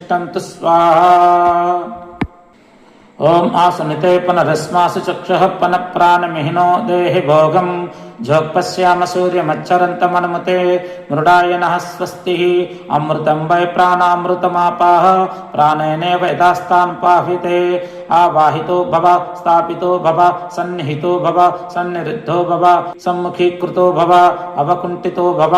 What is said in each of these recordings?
तिष्ठन्तु स्वाहा। ओम आसनिते पुनरस्मासु चक्षुः पुनःप्राणमिहिनो देहि भोगं झोक्पश्याम सूर्यमच्चरन्तमनुमुते मृडाय नः स्वस्तिः। अमृतं वै प्राणामृतमापाः प्राणेनैव यदास्तान् पाह्यते। आवाहितो भव स्थापितो भव सन्निहितो भव सन्निरुद्धो भव सम्मुखीकृतो भव अवकुण्ठितो भव।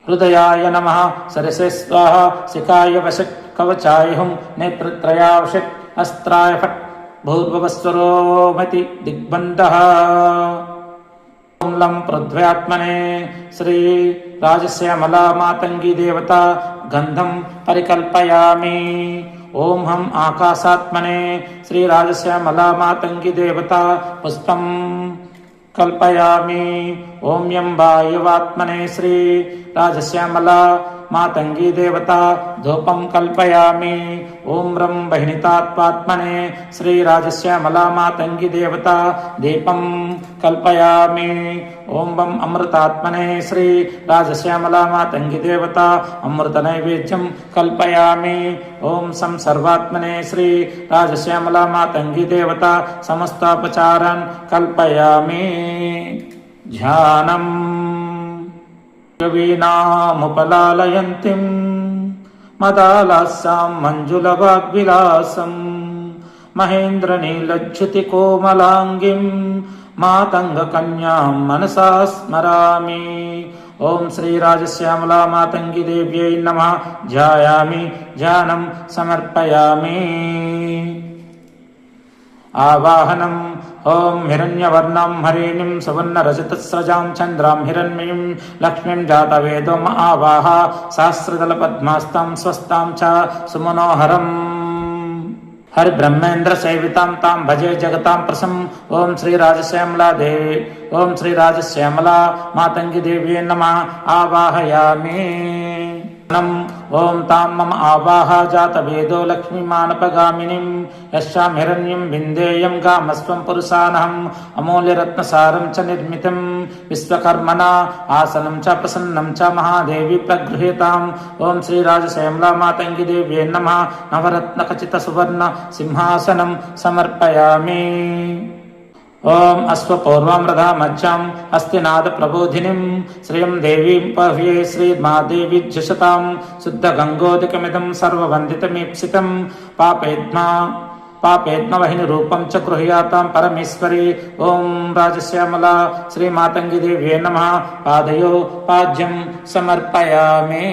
हृदयाय नमः सरसे स्वाहा। शिखाय वषट् कवचाय हुं नेत्रत्रयावषट् अस्त्राय फट् भूर्भुवस्वरोमति दिग्बन्धः। ओं लं पृथ्व्यात्मने श्री राजश्यामला मातंगी देवता गंधं परिकल्पयामि। ओं हम आकाशात्मने श्री राजश्यामला मातंगी देवता पुष्पं कल्पयामि। ओं यं वायुवात्मने श्री राजश्यामला मातंगी देवता धूपं कल्पयामि। ओं रं बहिनितात्मात्मने श्री राजश्यामला मातंगी देवता दीपं कल्पयामि। ओं वं अमृतात्मने श्री राजश्यामला मातंगी देवता अमृत नैवेद्यं कल्पयामि। ओं सं सर्वात्मने श्री राजश्यामला मातंगी देवता समस्तोपचारान् कल्पयामि। ध्यानम् वीणामुपलालयन्तीं मदालास्यां मञ्जुलवाग्विलासं महेन्द्रनीलच्युतिकोमलाङ्गीं मातङ्गकन्यां मनसा स्मरामि। ओं श्री राजश्यामला मातंगी देव्यै नमः। ध्यायामि ध्यानं समर्पयामि। आवाहनम् ओं हिरण्यवर्णं हरिणीं सुवर्णरजतस्रजां चन्द्रां हिरण्मयीं लक्ष्मीं जातवेदोम आवाह सहस्रदलपद्मास्तां स्वस्तां च सुमनोहरम्। हरिब्रह्मेन्द्र सेवितां तां भजे जगतां प्रसम्। ओं श्री राजश्यामला देवी ओं श्री राजश्यामला मातंगी देव्यै नमः। आवाहयामि। ओं तां मम आवाह जातवेदो लक्ष्मीमानपगामिनीं यस्यां हिरण्यं विन्देयं गामस्वं पुरुषानहम् अमूल्यरत्नसारं च निर्मितं विश्वकर्मणा आसनं च प्रसन्नं च महादेवी प्रगृह्यताम्। ओं श्री राजश्यामला मातंगी देव्यै नमः। नवरत्नखचितसुवर्ण सिंहासनं समर्पयामि। ओं अश्वपूर्वामृधा मज्जां हस्तिनाद प्रबोधिनीं श्रियं देवीं पह्ये श्रीमादेवी जुषतां शुद्धगङ्गोदकमिदं सर्ववन्दितमीप्सितं पापेत्मवहिनी रूपं च गृह्यातां परमेश्वरी। ओं राजश्यामला श्रीमातंगी देव्यै नमः। पादयो पाद्यं समर्पयामि।